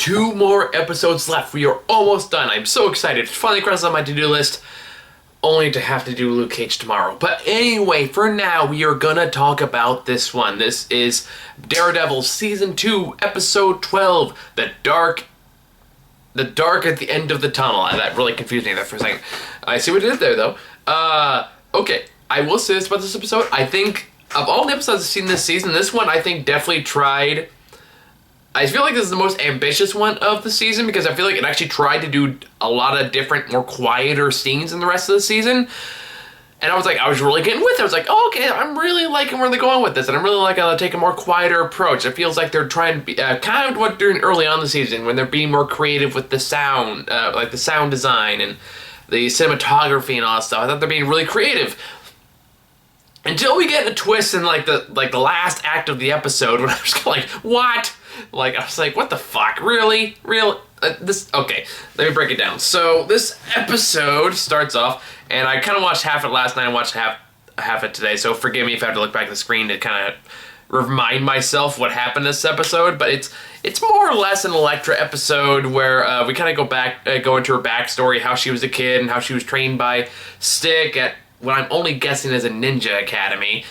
2 more episodes left. We are almost done. I'm so excited. Finally crossed on my to-do list. Only to have to do Luke Cage tomorrow. But anyway, for now, we are gonna talk about this one. This is Daredevil Season 2, Episode 12, The Dark at the End of the Tunnel. That really confused me there for a second. I see what I did there, though. Okay, I will say this about this episode. I think, of all the episodes I've seen this season, this one I think definitely tried... I feel like this is the most ambitious one of the season because I feel like it actually tried to do a lot of different, more quieter scenes than the rest of the season. And I was really getting with it. I was like, oh, okay, I'm really liking where they're going with this. And I'm really liking to take a more quieter approach. It feels like they're trying to be, kind of what they're doing early on in the season when they're being more creative with the sound, like the sound design and the cinematography and all that stuff. I thought they're being really creative. Until we get a twist in like the last act of the episode when I was kind of like, what? Like, I was like, what the fuck? Really? Okay, let me break it down. So, this episode starts off, and I kind of watched half it last night and watched half it today, so forgive me if I have to look back at the screen to kind of remind myself what happened this episode, but it's more or less an Elektra episode where we kind of go into her backstory, how she was a kid and how she was trained by Stick at what I'm only guessing is a ninja academy.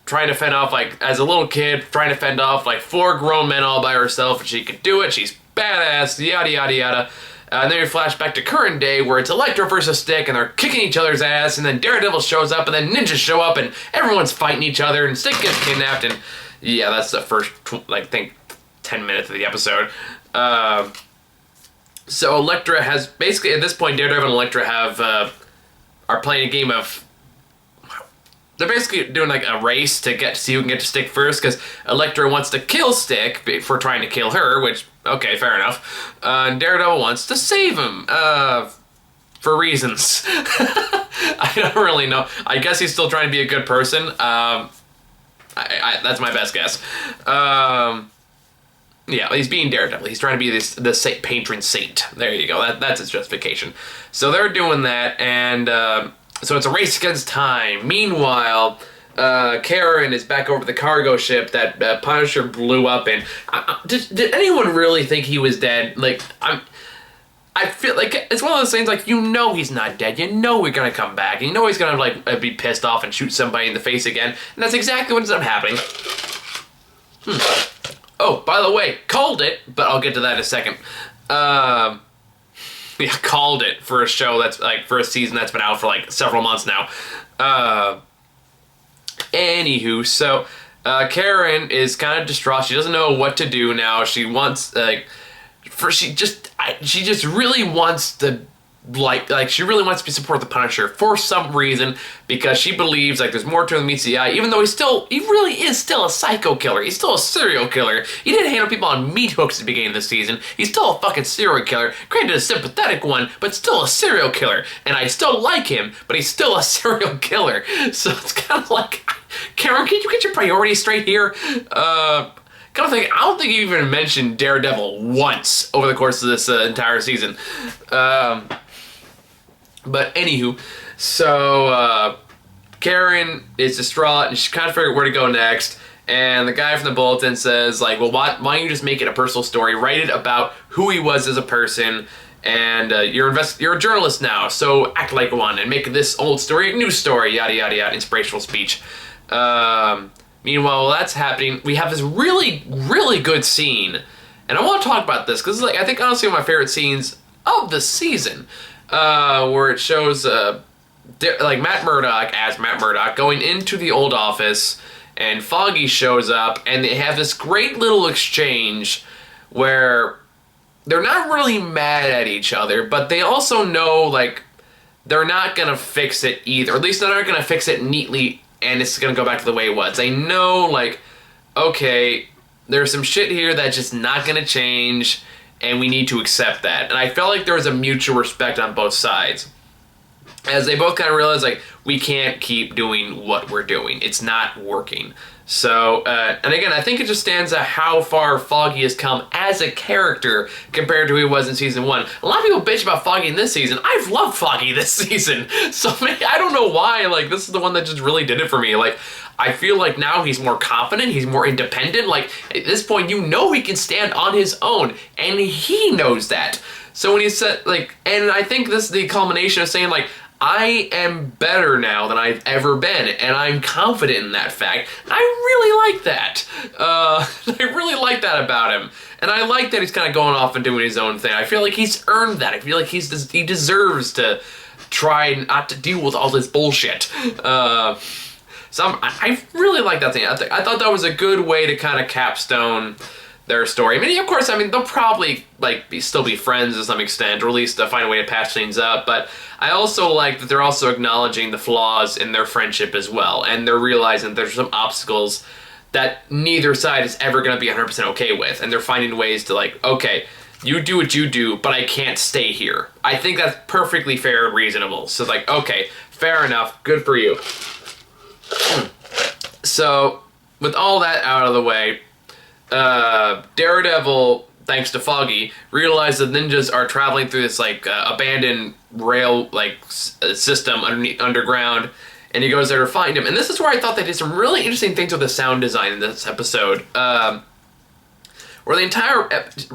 Trying to fend off, like, as a little kid, trying to fend off, like, 4 grown men all by herself, and she could do it, she's badass, yada, yada, yada. And then we flash back to current day, where it's Elektra versus Stick, and they're kicking each other's ass, and then Daredevil shows up, and then ninjas show up, and everyone's fighting each other, and Stick gets kidnapped, and yeah, that's the first, like, 10 minutes of the episode. So Elektra has, basically, at this point, Daredevil and Elektra are playing a game of... They're basically doing like a race to see who can get to Stick first, because Elektra wants to kill Stick for trying to kill her, which, okay, fair enough. And Daredevil wants to save him, for reasons. I don't really know. I guess he's still trying to be a good person. That's my best guess. Yeah, he's being Daredevil. He's trying to be the patron saint. There you go. That's his justification. So they're doing that, and... So it's a race against time. Meanwhile, Karen is back over the cargo ship that Punisher blew up in. Did anyone really think he was dead? Like, I feel like it's one of those things, like, you know he's not dead. You know we're gonna come back. You know he's gonna, like, be pissed off and shoot somebody in the face again. And that's exactly what ends up happening. Oh, by the way, called it, but I'll get to that in a second. Yeah, called it for a show that's, like, for a season that's been out for, like, several months now. Anywho, so, Karen is kind of distraught. She doesn't know what to do now. She wants, she just really wants to, she really wants to support the Punisher for some reason, because she believes, like, there's more to him than meets the eye, even though he really is still a psycho killer. He's still a serial killer. He didn't handle people on meat hooks at the beginning of the season. He's still a fucking serial killer. Granted, a sympathetic one, but still a serial killer. And I still like him, but he's still a serial killer. So it's kind of like, Karen, can you get your priorities straight here? I don't think you even mentioned Daredevil once over the course of this entire season. But anywho, so Karen is distraught and she's kind of figuring where to go next. And the guy from the bulletin says, like, well, why don't you just make it a personal story? Write it about who he was as a person. And you're a journalist now, so act like one and make this old story a new story. Yada, yada, yada. Inspirational speech. Meanwhile, while that's happening, we have this really, really good scene. And I want to talk about this because, like, I think honestly one of my favorite scenes of the season. Where it shows, Matt Murdock going into the old office, and Foggy shows up, and they have this great little exchange where they're not really mad at each other, but they also know, like, they're not gonna fix it either. Or at least they're not gonna fix it neatly, and it's gonna go back to the way it was. They know, like, okay, there's some shit here that's just not gonna change, and we need to accept that. And I felt like there was a mutual respect on both sides. As they both kind of realized, like, we can't keep doing what we're doing. It's not working. So, and again, I think it just stands out how far Foggy has come as a character compared to who he was in season 1. A lot of people bitch about Foggy in this season. I've loved Foggy this season. So, I don't know why, like, this is the one that just really did it for me. Like, I feel like now he's more confident, he's more independent. Like, at this point, you know he can stand on his own, and he knows that. So when he said, like, and I think this is the culmination of saying, like, I am better now than I've ever been, and I'm confident in that fact. I really like that. I really like that about him. And I like that he's kind of going off and doing his own thing. I feel like he's earned that. I feel like he deserves to try not to deal with all this bullshit. So I really like that thing. I thought that was a good way to kind of capstone their story. I mean, of course, they'll probably still be friends to some extent, or at least find a way to patch things up. But I also like that they're also acknowledging the flaws in their friendship as well, and they're realizing there's some obstacles that neither side is ever going to be 100% okay with, and they're finding ways to, like, okay, you do what you do, but I can't stay here. I think that's perfectly fair and reasonable. So, like, okay, fair enough, good for you. So, with all that out of the way, Daredevil, thanks to Foggy, realized that ninjas are traveling through this, like, abandoned rail, like, system underground, and he goes there to find him. And this is where I thought they did some really interesting things with the sound design in this episode. Where the entire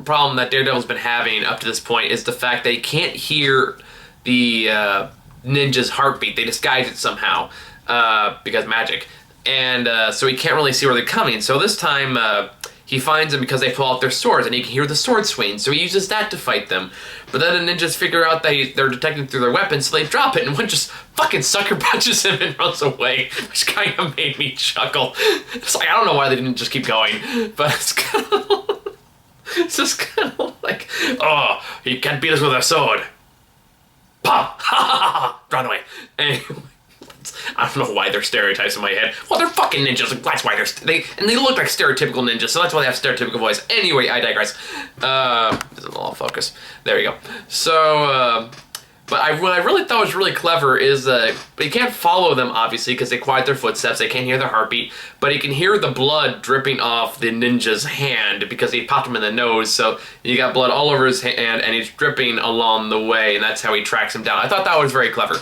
problem that Daredevil's been having up to this point is the fact that he can't hear the ninja's heartbeat. They disguise it somehow because magic. And so he can't really see where they're coming. So this time he finds them because they pull out their swords, and he can hear the sword swing. So he uses that to fight them. But then the ninjas figure out that they're detecting through their weapons, so they drop it, and one just fucking sucker punches him and runs away, which kind of made me chuckle. It's like, I don't know why they didn't just keep going, but it's kind of... It's just kind of like, oh, he can't beat us with a sword. Pop! Ha ha ha! Run away. Anyway, I don't know why they're stereotypes in my head. Well, they're fucking ninjas. Like, that's why they look like stereotypical ninjas, so that's why they have stereotypical voice. Anyway, I digress. This is all focus. There you go. So, but what I really thought was really clever is you can't follow them, obviously, because they quiet their footsteps. They can't hear their heartbeat, but he can hear the blood dripping off the ninja's hand because he popped him in the nose. So you got blood all over his hand, and he's dripping along the way, and that's how he tracks him down. I thought that was very clever.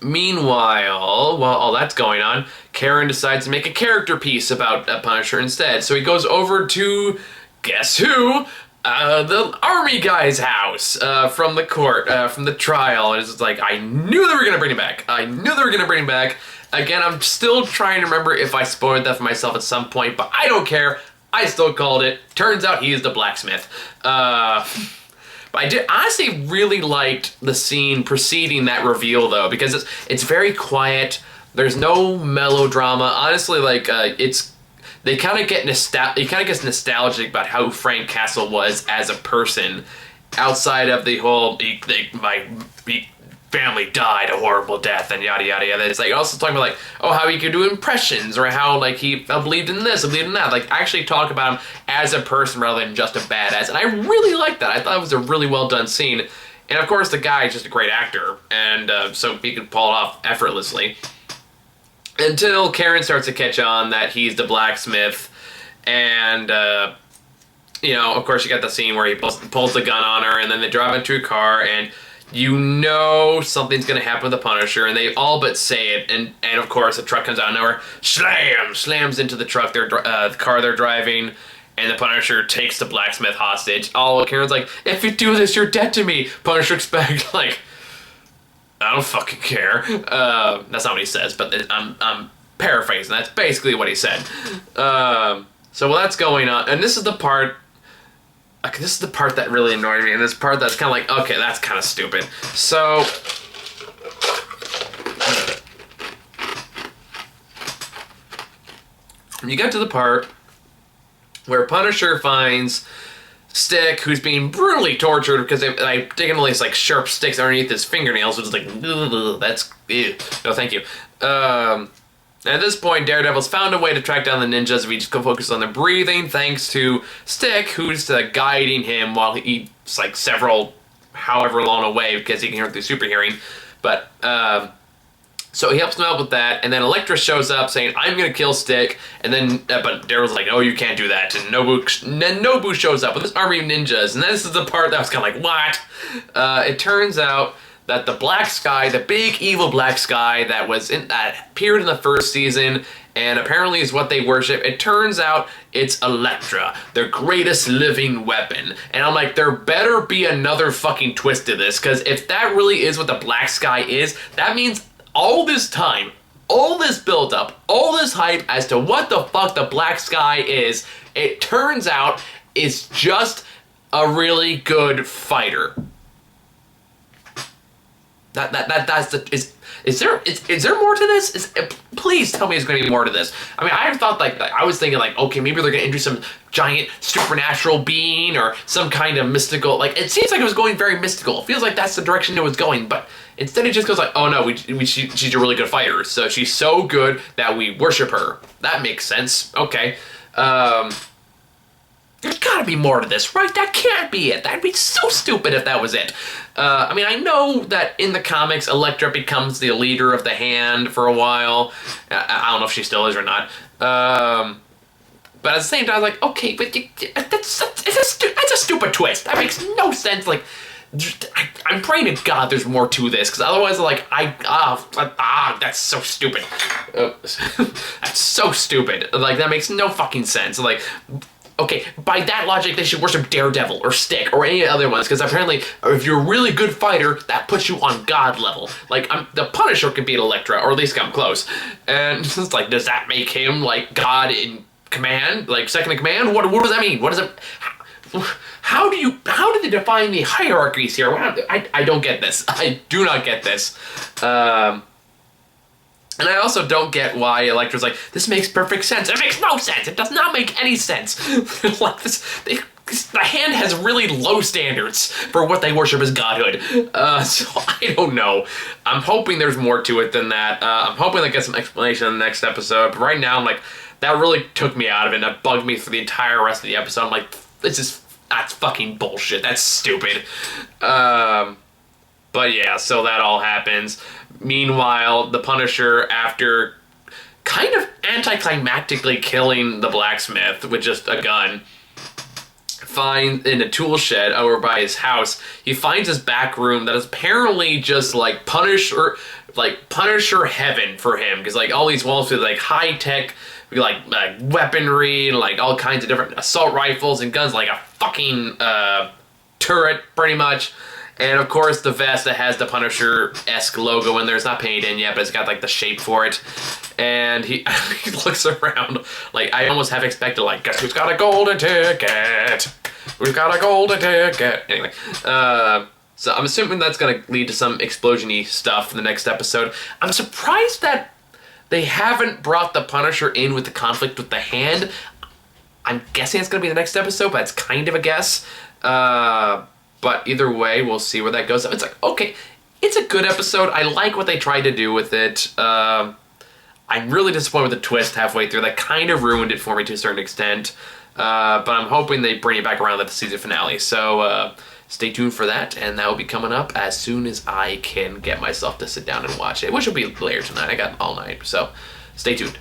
Meanwhile, while all that's going on, Karen decides to make a character piece about Punisher instead. So he goes over to, guess who? The army guy's house from the court, from the trial. And it's like, I knew they were going to bring him back. I knew they were going to bring him back. Again, I'm still trying to remember if I spoiled that for myself at some point, but I don't care. I still called it. Turns out he is the blacksmith. But I did honestly really liked the scene preceding that reveal, though, because it's very quiet. There's no melodrama. Honestly, like they kind of get nostalgic about how Frank Castle was as a person, outside of the whole my family died a horrible death and yada yada yada. It's like also talking about like, oh, how he could do impressions, or how like he believed in this, believed in that. Like actually talk about him as a person rather than just a badass. And I really liked that. I thought it was a really well done scene. And of course the guy is just a great actor, and so he could pull it off effortlessly. Until Karen starts to catch on that he's the blacksmith, and you know, of course you got the scene where he pulls the gun on her, and then they drive into a car, and you know something's going to happen with the Punisher, and they all but say it, and of course the truck comes out of nowhere, slams into the truck, the car they're driving, and the Punisher takes the blacksmith hostage. Karen's like, if you do this, you're dead to me. Punisher expects, like, I don't fucking care. That's not what he says, but I'm paraphrasing. That's basically what he said. So while that's going on, and this is the part that really annoyed me, and this part that's kind of like, okay, that's kind of stupid. So, you get to the part where Punisher finds Stick, who's being brutally tortured because they've taken all these like sharp sticks underneath his fingernails, which is like, that's, ew. No thank you. At this point, Daredevil's found a way to track down the ninjas if he just focuses on the breathing, thanks to Stick, who's guiding him while he's like however long away, because he can hear through super hearing. But, so he helps him out with that, and then Elektra shows up saying, I'm gonna kill Stick, and then, but Daryl's like, oh, you can't do that, and Nobu shows up with this army of ninjas, and this is the part that was kind of like, what? It turns out that the Black Sky, the big evil Black Sky that appeared in the first season and apparently is what they worship, it turns out it's Elektra, their greatest living weapon. And I'm like, there better be another fucking twist to this, because if that really is what the Black Sky is, that means all this time, all this build-up, all this hype as to what the fuck the Black Sky is, it turns out is just a really good fighter. Is there more to this? Please tell me there's going to be more to this. I mean, I thought I was thinking okay, maybe they're going to introduce some giant supernatural being or some kind of mystical. It seems like it was going very mystical. It feels like that's the direction it was going, but instead it just goes oh no, she's a really good fighter. So she's so good that we worship her. That makes sense. Okay. There's gotta be more to this, right? That can't be it. That'd be so stupid if that was it. I mean, I know that in the comics, Elektra becomes the leader of the Hand for a while. I don't know if she still is or not. But at the same time, I was like, okay, but that's a stupid twist. That makes no sense. I'm praying to God there's more to this, because otherwise, that's so stupid. That's so stupid. That makes no fucking sense. Okay, by that logic, they should worship Daredevil or Stick or any other ones, because apparently, if you're a really good fighter, that puts you on God level. The Punisher can beat Elektra, or at least come close. And it's does that make him, God in command? Second in command? What does that mean? What does it... How do they define the hierarchies here? I don't get this. I do not get this. And I also don't get why Elektra's this makes perfect sense. It makes no sense. It does not make any sense. The Hand has really low standards for what they worship as godhood. So I don't know. I'm hoping there's more to it than that. I'm hoping I get some explanation in the next episode. But right now, I'm that really took me out of it. And that bugged me for the entire rest of the episode. I'm that's fucking bullshit. That's stupid. But yeah, so that all happens. Meanwhile, the Punisher, after kind of anticlimactically killing the Blacksmith with just a gun, in a tool shed over by his house, he finds his back room that is apparently just Punisher heaven for him, because all these walls with high-tech weaponry and all kinds of different assault rifles and guns, a fucking turret pretty much. And of course, the vest that has the Punisher-esque logo in there. It's not painted in yet, but it's got the shape for it. And he looks around I almost have expected guess who's got a golden ticket? We've got a golden ticket. Anyway, so I'm assuming that's gonna lead to some explosion-y stuff in the next episode. I'm surprised that they haven't brought the Punisher in with the conflict with the Hand. I'm guessing it's gonna be the next episode, but it's kind of a guess. But either way, we'll see where that goes. It's okay, it's a good episode. I like what they tried to do with it. I'm really disappointed with the twist halfway through. That kind of ruined it for me to a certain extent. But I'm hoping they bring it back around at the season finale. So stay tuned for that, and that will be coming up as soon as I can get myself to sit down and watch it, which will be later tonight. I got all night, so stay tuned.